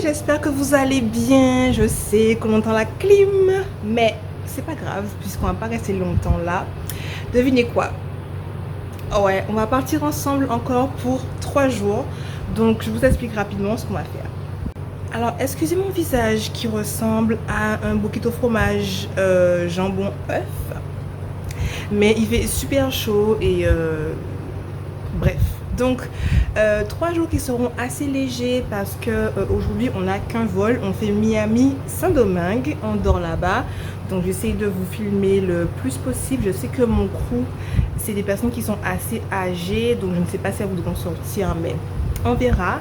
j'espère que vous allez bien. Je sais qu'on entend la clim, mais c'est pas grave puisqu'on va pas rester longtemps là. Devinez quoi? Oh ouais, on va partir ensemble encore pour 3 jours. Donc je vous explique rapidement ce qu'on va faire. Alors excusez mon visage qui ressemble à un bouquet au fromage jambon œuf, mais il fait super chaud et bref. Donc 3 jours qui seront assez légers parce que aujourd'hui on n'a qu'un vol. On fait Miami Saint-Domingue, on dort là-bas. Donc j'essaie de vous filmer le plus possible. Je sais que mon crew c'est des personnes qui sont assez âgées, donc je ne sais pas si elles voudront sortir, mais on verra.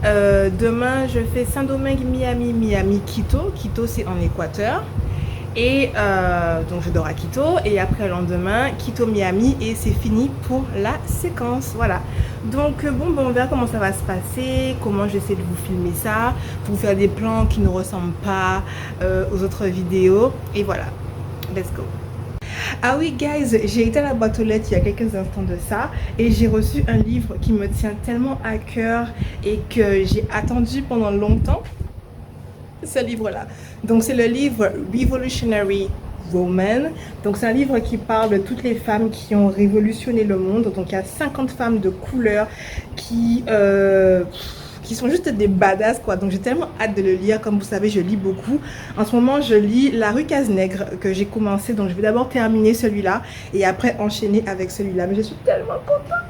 Demain je fais Saint-Domingue, Miami, Miami, Quito. Quito c'est en Équateur. Et donc je dors à Quito et après le lendemain Quito Miami et c'est fini pour la séquence. Voilà, donc bon on verra comment ça va se passer, comment j'essaie de vous filmer ça pour vous faire des plans qui ne ressemblent pas aux autres vidéos. Et voilà, let's go. Ah oui guys, j'ai été à la boîte aux lettres il y a quelques instants de ça et j'ai reçu un livre qui me tient tellement à cœur et que j'ai attendu pendant longtemps, ce livre-là. Donc c'est le livre Revolutionary Woman. Donc c'est un livre qui parle de toutes les femmes qui ont révolutionné le monde. Donc il y a 50 femmes de couleur qui sont juste des badass quoi. Donc j'ai tellement hâte de le lire. Comme vous savez, je lis beaucoup. En ce moment, je lis La rue Cazenègre que j'ai commencé. Donc je vais d'abord terminer celui-là et après enchaîner avec celui-là. Mais je suis tellement contente.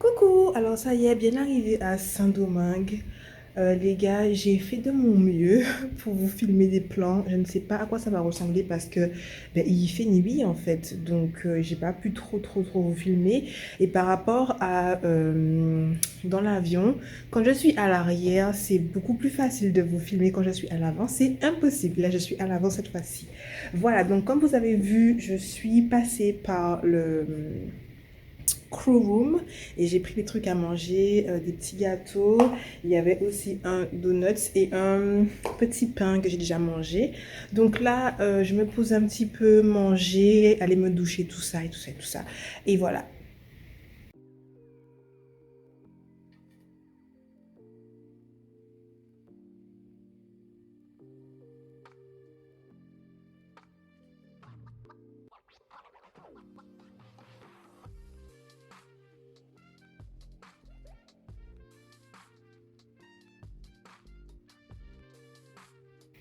Coucou, alors ça y est, bien arrivé à Saint-Domingue. Les gars, j'ai fait de mon mieux pour vous filmer des plans. Je ne sais pas à quoi ça va ressembler parce que il fait nuit en fait, donc j'ai pas pu trop vous filmer. Et par rapport à dans l'avion, quand je suis à l'arrière, c'est beaucoup plus facile de vous filmer. Quand je suis à l'avant, c'est impossible. Là, je suis à l'avant cette fois-ci. Voilà, donc comme vous avez vu, je suis passée par le crew room et j'ai pris des trucs à manger, des petits gâteaux. Il y avait aussi un donut et un petit pain que j'ai déjà mangé. Donc là je me pose un petit peu manger, aller me doucher, tout ça et tout ça et tout ça, et voilà.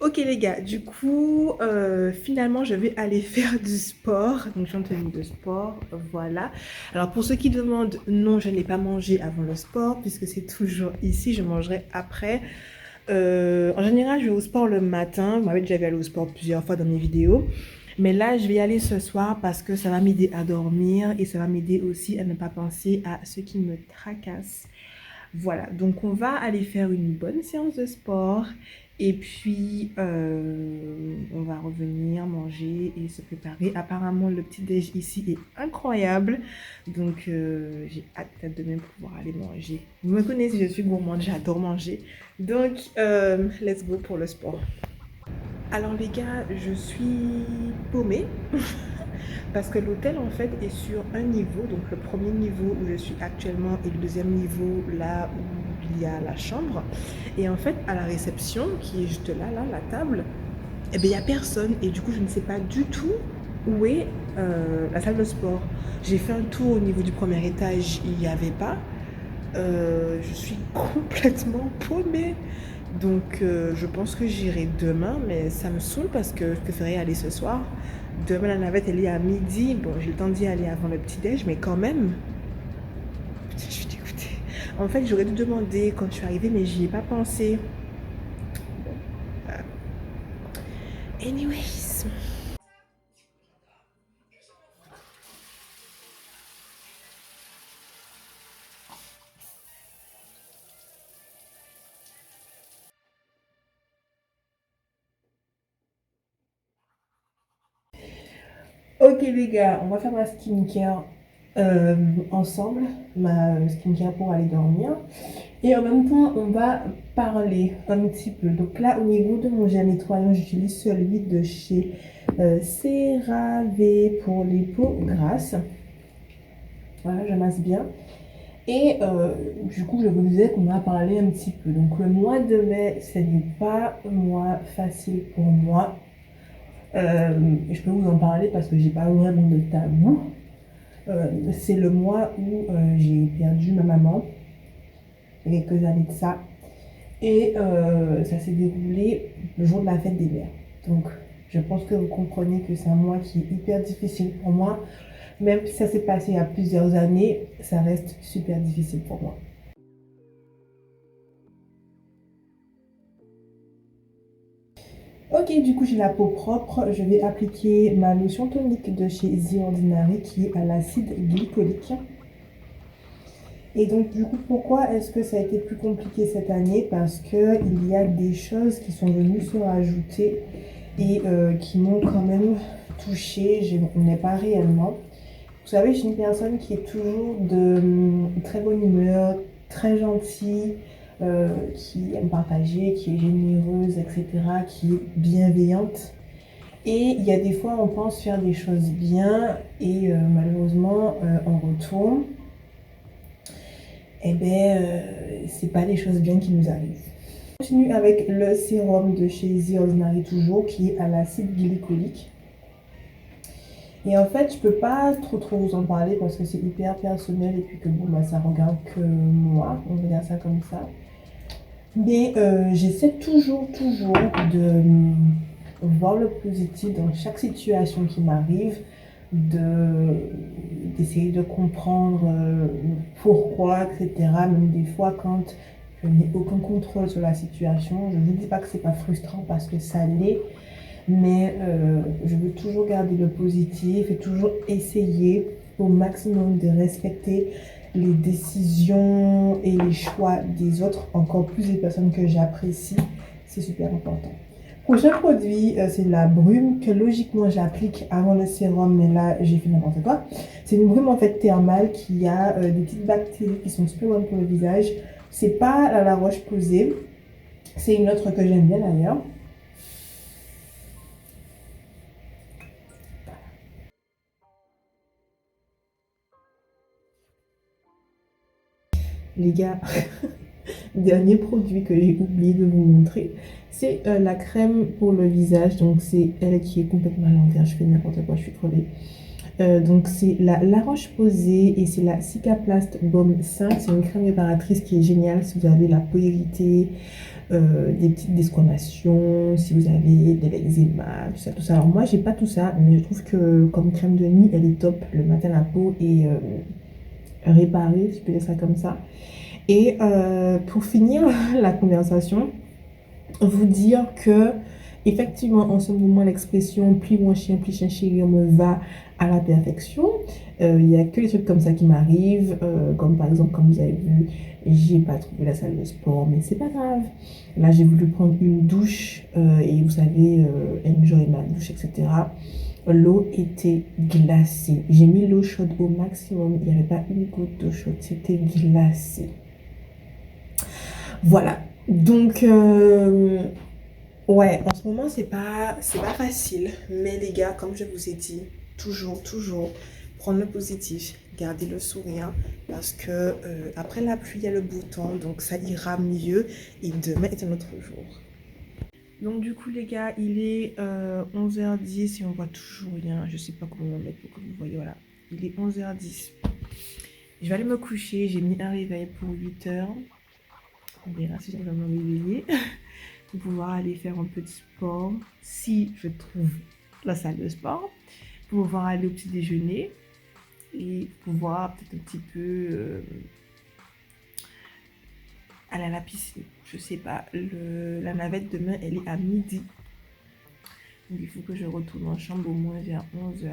Ok les gars, du coup, finalement je vais aller faire du sport. Donc je suis en tenue de sport, voilà. Alors pour ceux qui demandent, non, je n'ai pas mangé avant le sport puisque c'est toujours ici, je mangerai après. En général, je vais au sport le matin. Vous m'avez déjà vu aller au sport plusieurs fois dans mes vidéos. Mais là, je vais y aller ce soir parce que ça va m'aider à dormir et ça va m'aider aussi à ne pas penser à ce qui me tracasse. Voilà, donc on va aller faire une bonne séance de sport et puis on va revenir manger et se préparer. Apparemment, le petit-déj ici est incroyable, donc j'ai hâte de même pouvoir aller manger. Vous me connaissez, je suis gourmande, j'adore manger. Donc, let's go pour le sport. Alors les gars, je suis paumée parce que l'hôtel en fait est sur un niveau, donc le premier niveau où je suis actuellement et le deuxième niveau là où il y a la chambre. Et en fait à la réception qui est juste là, la table, eh bien il n'y a personne et du coup je ne sais pas du tout où est la salle de sport. J'ai fait un tour au niveau du premier étage, il n'y avait pas. Je suis complètement paumée. Donc je pense que j'irai demain, mais ça me saoule parce que je préférais aller ce soir. Demain la navette elle est à midi. Bon, j'ai le temps d'y aller avant le petit-déj, mais quand même. Putain, je suis dégoûtée. En fait, j'aurais dû demander quand je suis arrivée, mais j'y ai pas pensé. Bon, anyways. Ok les gars, on va faire ma skincare ensemble, ma skincare pour aller dormir. Et en même temps, on va parler un petit peu. Donc là, au niveau de mon gel nettoyant, j'utilise celui de chez CeraVe pour les peaux grasses. Voilà, je masse bien. Et du coup, je vous disais qu'on va parler un petit peu. Donc le mois de mai, ce n'est pas un mois facile pour moi. Je peux vous en parler parce que j'ai pas vraiment de tabou. C'est le mois où j'ai perdu ma maman, il y a quelques années de ça. Et ça s'est déroulé le jour de la fête des mères. Donc, je pense que vous comprenez que c'est un mois qui est hyper difficile pour moi. Même si ça s'est passé il y a plusieurs années, ça reste super difficile pour moi. Ok, du coup, j'ai la peau propre. Je vais appliquer ma lotion tonique de chez The Ordinary qui est à l'acide glycolique. Et donc, du coup, pourquoi est-ce que ça a été plus compliqué cette année? Parce qu'il y a des choses qui sont venues se rajouter et qui m'ont quand même touchée. Je n'ai pas réellement. Vous savez, je suis une personne qui est toujours de très bonne humeur, très gentille, qui aime partager, qui est généreuse, etc., qui est bienveillante. Et il y a des fois, on pense faire des choses bien et malheureusement, en retour, eh bien, c'est pas des choses bien qui nous arrivent. Je continue avec le sérum de chez The Ordinary toujours, qui est à l'acide glycolique. Et en fait, je peux pas trop vous en parler parce que c'est hyper personnel et puis que bon, bah, ça regarde que moi, on va dire ça comme ça. Mais j'essaie toujours de voir le positif dans chaque situation qui m'arrive, d'essayer de comprendre pourquoi, etc. Même des fois quand je n'ai aucun contrôle sur la situation, je ne vous dis pas que c'est pas frustrant parce que ça l'est, mais je veux toujours garder le positif et toujours essayer au maximum de respecter les décisions et les choix des autres, encore plus les personnes que j'apprécie. C'est super important. Prochain produit, c'est la brume que logiquement j'applique avant le sérum, mais là j'ai fait n'importe quoi. C'est une brume en fait thermale qui a des petites bactéries qui sont super bonnes pour le visage. C'est pas la Roche-Posay, c'est une autre que j'aime bien d'ailleurs. Les gars, dernier produit que j'ai oublié de vous montrer, c'est la crème pour le visage. Donc c'est elle qui est complètement à l'envers, je fais n'importe quoi, je suis crevée. Donc c'est la Roche-Posay et c'est la Cicaplast Baume 5. C'est une crème réparatrice qui est géniale si vous avez la peau irritée, des petites desquamations, si vous avez de l'eczéma, tout ça, tout ça. Alors moi, j'ai pas tout ça, mais je trouve que comme crème de nuit, elle est top. Le matin, la peau est réparée, si je peux dire ça comme ça. Et pour finir la conversation, vous dire que effectivement en ce moment l'expression plus mon chien plus chien chéri me va à la perfection. Il n'y a que les trucs comme ça qui m'arrivent, comme par exemple comme vous avez vu j'ai pas trouvé la salle de sport, mais c'est pas grave. Là j'ai voulu prendre une douche et vous savez enjoy ma douche, etc. L'eau était glacée, j'ai mis l'eau chaude au maximum, il n'y avait pas une goutte d'eau chaude, c'était glacé. Voilà, donc ouais, en ce moment, c'est pas facile. Mais les gars, comme je vous ai dit, toujours, prendre le positif, garder le sourire. Parce que après la pluie, il y a le beau temps, donc ça ira mieux. Et demain est un autre jour. Donc du coup, les gars, il est 11h10 et on voit toujours rien. Je sais pas comment mettre pour que vous voyez, voilà. Il est 11h10. Je vais aller me coucher. J'ai mis un réveil pour 8h. On verra si j'arrive à me réveiller. Pour pouvoir aller faire un peu de sport si je trouve la salle de sport, pour pouvoir aller au petit déjeuner et pouvoir peut-être un petit peu aller à la piscine. Je sais pas, la navette demain elle est à midi. Donc il faut que je retourne en chambre au moins vers 11h.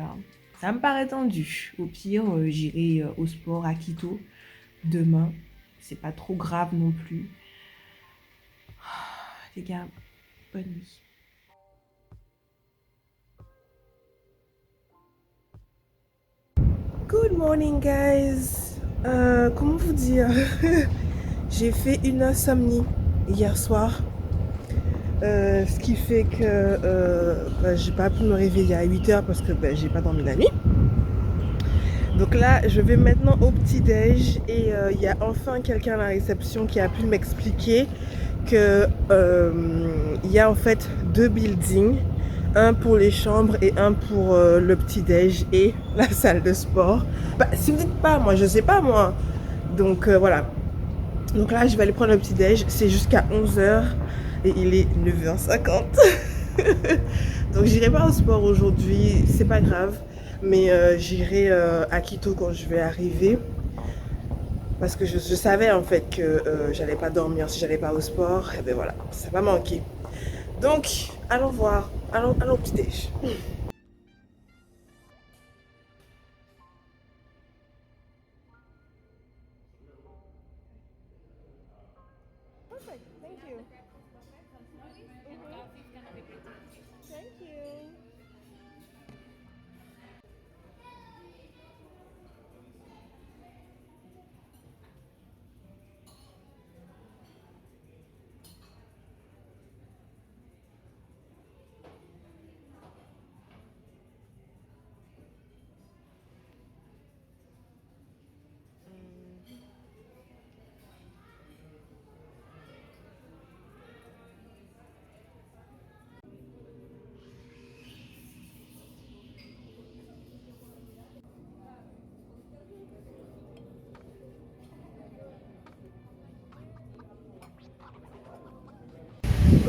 Ça me paraît tendu. Au pire, j'irai au sport à Quito demain. C'est pas trop grave non plus. Les gars, bonne nuit. Good morning guys. Comment vous dire? J'ai fait une insomnie hier soir. Ce qui fait que j'ai pas pu me réveiller à 8h parce que j'ai pas dormi la nuit. Donc là, je vais maintenant au petit-déj et il y a enfin quelqu'un à la réception qui a pu m'expliquer que il y a en fait deux buildings, un pour les chambres et un pour le petit-déj et la salle de sport. Bah, si vous dites pas, moi je sais pas moi. Donc voilà. Donc là, je vais aller prendre le petit-déj. C'est jusqu'à 11h et il est 9h50. Donc j'irai pas au sport aujourd'hui, c'est pas grave. Mais j'irai à Quito quand je vais arriver. Parce que je savais en fait que j'allais pas dormir si j'allais pas au sport. Et ben voilà, ça va manquer. Donc, allons voir. Allons au petit-déj. Perfect. Thank you. Thank you.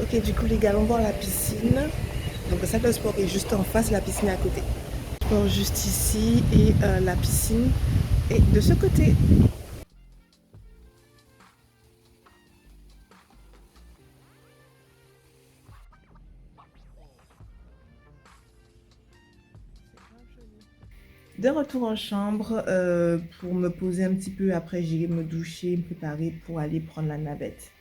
Ok, du coup, les gars, on va voir la piscine. Donc, le salle de sport est juste en face, la piscine est à côté. Sport juste ici et la piscine est de ce côté. De retour en chambre pour me poser un petit peu. Après, j'irai me doucher, me préparer pour aller prendre la navette.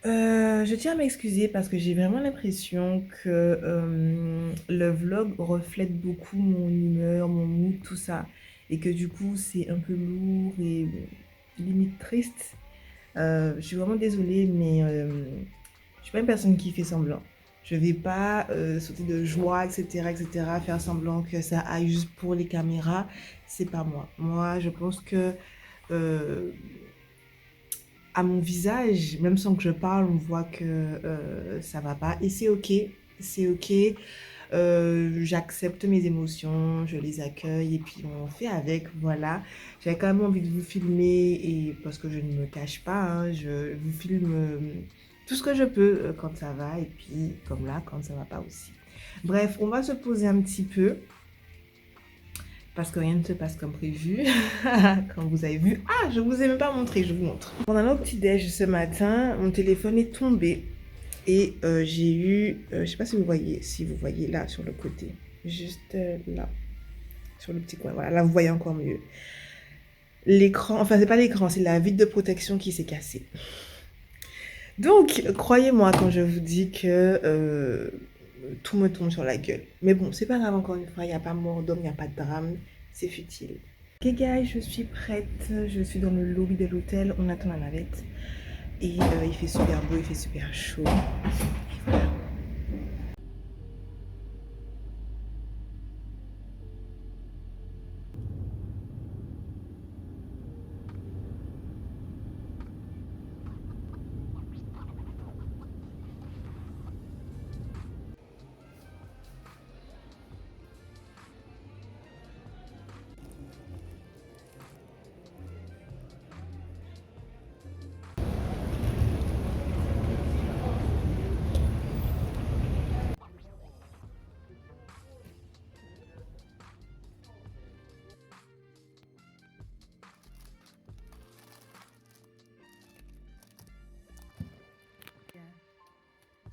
Je tiens à m'excuser parce que j'ai vraiment l'impression que le vlog reflète beaucoup mon humeur, mon mood, tout ça. Et que du coup, c'est un peu lourd et limite triste. Je suis vraiment désolée, mais je suis pas une personne qui fait semblant. Je vais pas sauter de joie, etc., etc., faire semblant que ça aille juste pour les caméras. C'est pas moi. Moi, je pense que euh, à mon visage, même sans que je parle, on voit que ça va pas. Et c'est ok, c'est ok. J'accepte mes émotions, je les accueille et puis on fait avec, voilà. J'avais quand même envie de vous filmer et parce que je ne me cache pas, hein, je vous filme tout ce que je peux quand ça va et puis comme là quand ça va pas aussi. Bref, on va se poser un petit peu parce que rien ne se passe comme prévu. Comme vous avez vu, ah, je vous ai même pas montré, je vous montre. Pendant notre petit déj ce matin, mon téléphone est tombé et j'ai eu, je sais pas si vous voyez là sur le côté, juste là, sur le petit coin. Voilà, là vous voyez encore mieux. L'écran, enfin c'est pas l'écran, c'est la vitre de protection qui s'est cassée. Donc, croyez-moi quand je vous dis que tout me tombe sur la gueule. Mais bon, c'est pas grave encore une fois, il n'y a pas mort d'homme, il n'y a pas de drame, c'est futile. Ok guys, je suis prête, je suis dans le lobby de l'hôtel, on attend la navette. Et il fait super beau, il fait super chaud. Et voilà.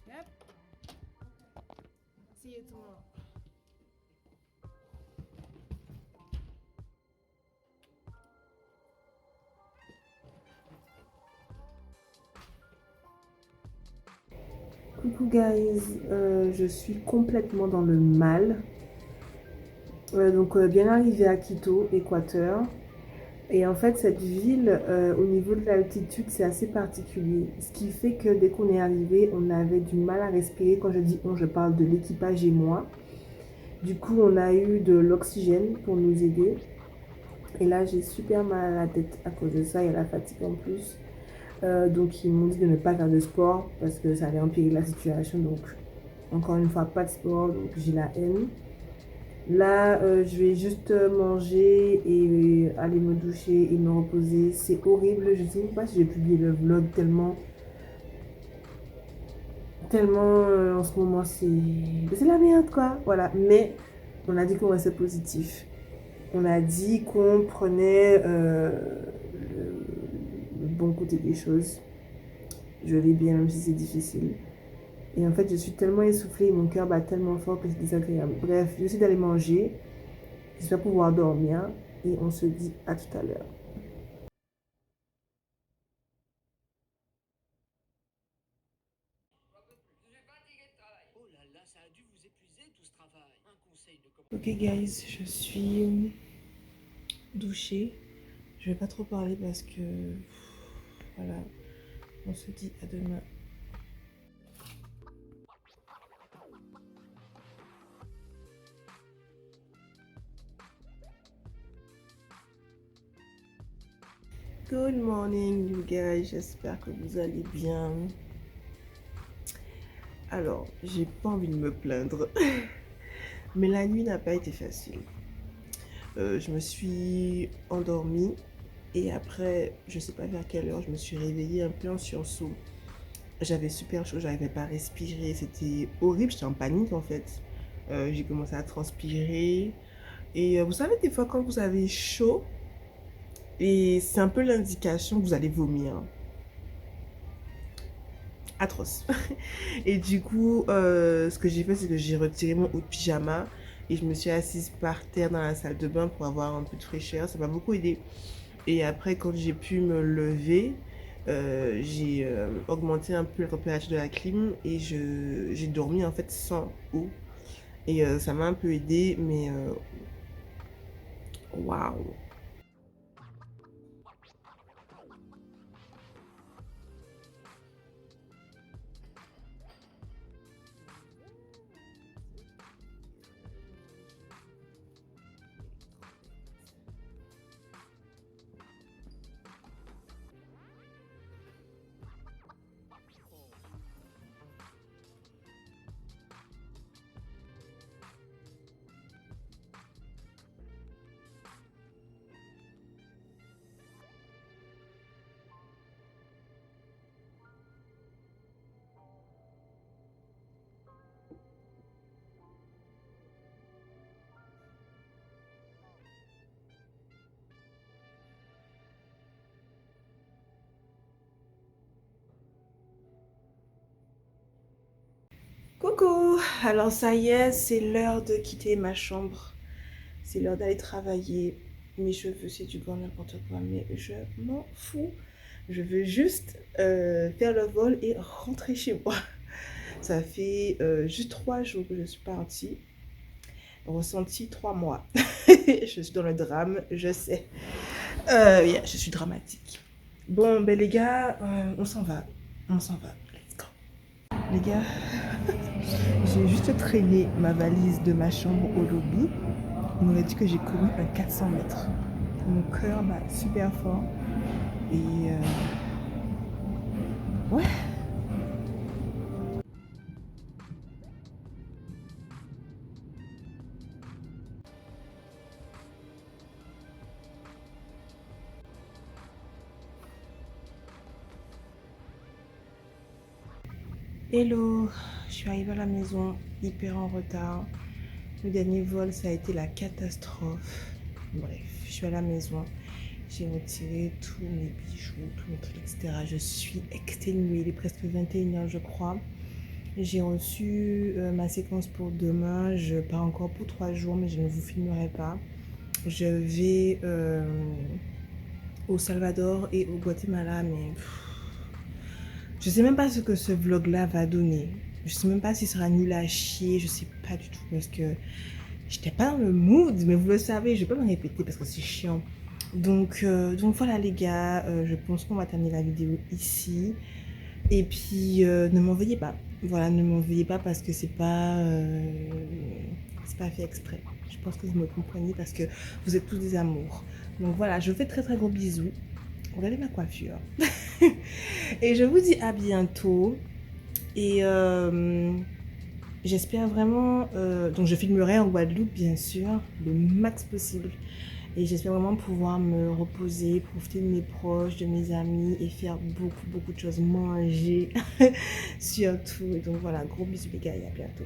Yep. See you tomorrow. Coucou guys, je suis complètement dans le mal. Bien arrivé à Quito, Équateur. Et en fait, cette ville, au niveau de l'altitude, c'est assez particulier. Ce qui fait que dès qu'on est arrivé, on avait du mal à respirer. Quand je dis on, je parle de l'équipage et moi. Du coup, on a eu de l'oxygène pour nous aider. Et là, j'ai super mal à la tête à cause de ça et à la fatigue en plus. Donc, ils m'ont dit de ne pas faire de sport parce que ça allait empirer la situation. Donc, encore une fois, pas de sport. Donc, j'ai la haine. Là, je vais juste manger et aller me doucher et me reposer. C'est horrible. Je ne sais même pas si j'ai publié le vlog tellement en ce moment c'est la merde quoi. Voilà. Mais on a dit qu'on restait positif. On a dit qu'on prenait le bon côté des choses. Je vais bien même si c'est difficile. Et en fait, je suis tellement essoufflée, mon cœur bat tellement fort que c'est désagréable. Bref, j'essaie d'aller manger. J'espère pouvoir dormir et on se dit à tout à l'heure. Ok guys, je suis douchée. Je vais pas trop parler parce que voilà, on se dit à demain. Good morning you guys, j'espère que vous allez bien. Alors, j'ai pas envie de me plaindre, mais la nuit n'a pas été facile. Je me suis endormie et après, je sais pas vers quelle heure, je me suis réveillée un peu en sursaut. J'avais super chaud, j'arrivais pas à respirer, c'était horrible, j'étais en panique en fait. J'ai commencé à transpirer et vous savez des fois quand vous avez chaud et c'est un peu l'indication que vous allez vomir. Atroce. Et du coup, ce que j'ai fait, c'est que j'ai retiré mon haut de pyjama et je me suis assise par terre dans la salle de bain pour avoir un peu de fraîcheur. Ça m'a beaucoup aidé. Et après, quand j'ai pu me lever, j'ai augmenté un peu la température de la clim et j'ai dormi en fait sans eau. Et ça m'a un peu aidé, mais waouh! Coucou! Alors ça y est, c'est l'heure de quitter ma chambre. C'est l'heure d'aller travailler. Mes cheveux, c'est du grand n'importe quoi, mais je m'en fous. Je veux juste faire le vol et rentrer chez moi. Ça fait juste 3 jours que je suis partie. Ressenti 3 mois. Je suis dans le drame, je sais. Yeah, je suis dramatique. Bon, ben les gars, on s'en va. On s'en va. Let's go. Les gars, j'ai juste traîné ma valise de ma chambre au lobby. On m'aurait dit que j'ai couru un 400 mètres. Mon cœur bat super fort. Et ouais. Hello, je suis arrivée à la maison hyper en retard. Le dernier vol, ça a été la catastrophe. Bref, je suis à la maison. J'ai retiré tous mes bijoux, tous mes trucs, etc. Je suis exténuée. Il est presque 21h, je crois. J'ai reçu ma séquence pour demain. Je pars encore pour 3 jours, mais je ne vous filmerai pas. Je vais au Salvador et au Guatemala, mais je sais même pas ce que ce vlog-là va donner. Je sais même pas s'il sera nul à chier. Je sais pas du tout parce que j'étais pas dans le mood. Mais vous le savez, je vais pas me répéter parce que c'est chiant. Donc voilà les gars, je pense qu'on va terminer la vidéo ici. Et puis ne m'en veuillez pas. Voilà, ne m'en veuillez pas parce que c'est pas fait exprès. Je pense que vous me comprenez parce que vous êtes tous des amours. Donc voilà, je vous fais très très gros bisous. Regardez ma coiffure. Et je vous dis à bientôt. Et j'espère vraiment... donc je filmerai en Guadeloupe, bien sûr, le max possible. Et j'espère vraiment pouvoir me reposer, profiter de mes proches, de mes amis et faire beaucoup, beaucoup de choses. Manger, surtout. Et donc voilà, gros bisous les gars et à bientôt.